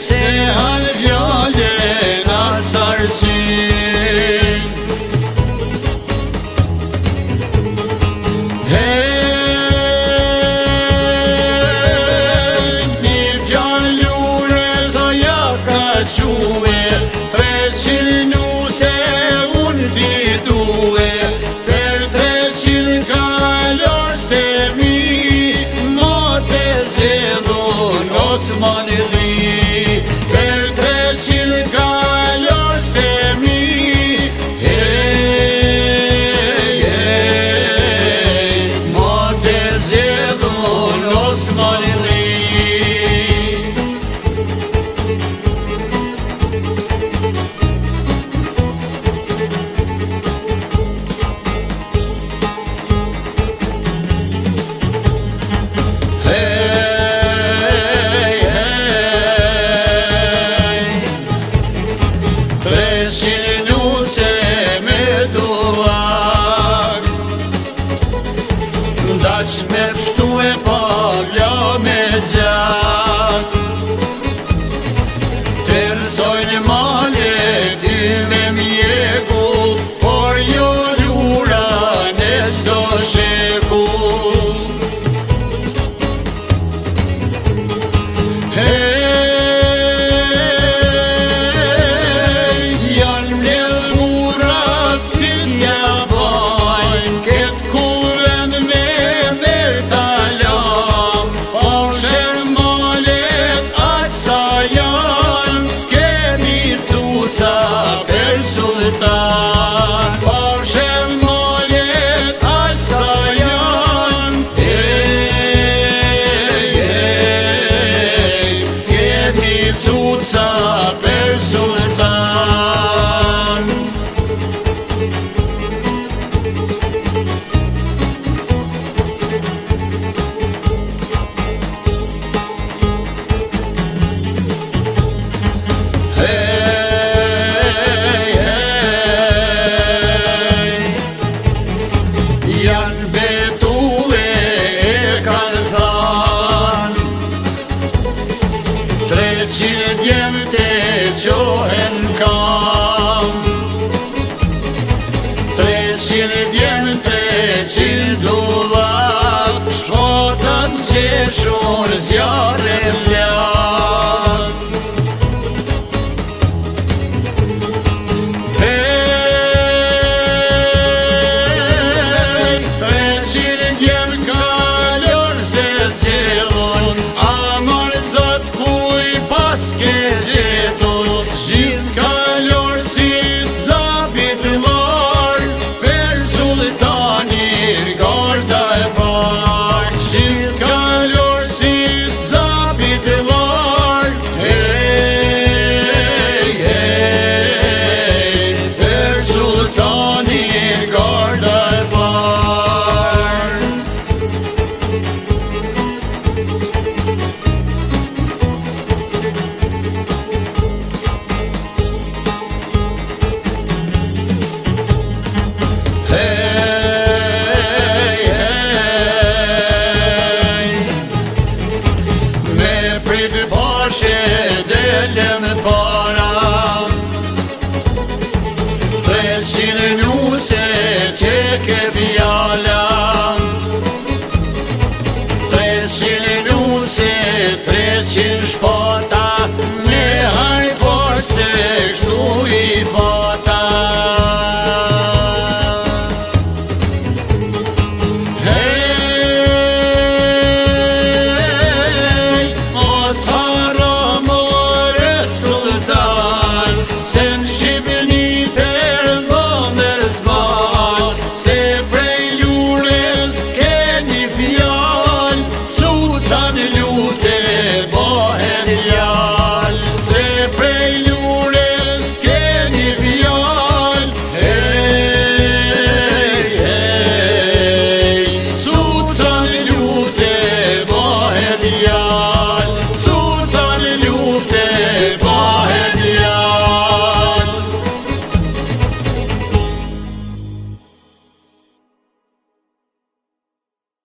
se hanë fjale na sarsin. Një fjallë lure zoja ka quve, 300 nuse unë t'i duhe, per 300 kalorës të mi, mote zjedhun Osmani Dhi. Per 300 kalorës të mi, mote zjedhun Osmani Dhi. Daq me pështu e pavla me gjak, tërsojnë male dy me mjeku, por jo lura në qdo sheku. Janë mledh murat si t'ja bajnë, ketë kuren me talam, pa shen malet asa janë, s'kemi cuca per sultan. Pa shen malet asa janë, s'kemi cuca per sultan. Janë betule e kanë than, 300 djemë të qonë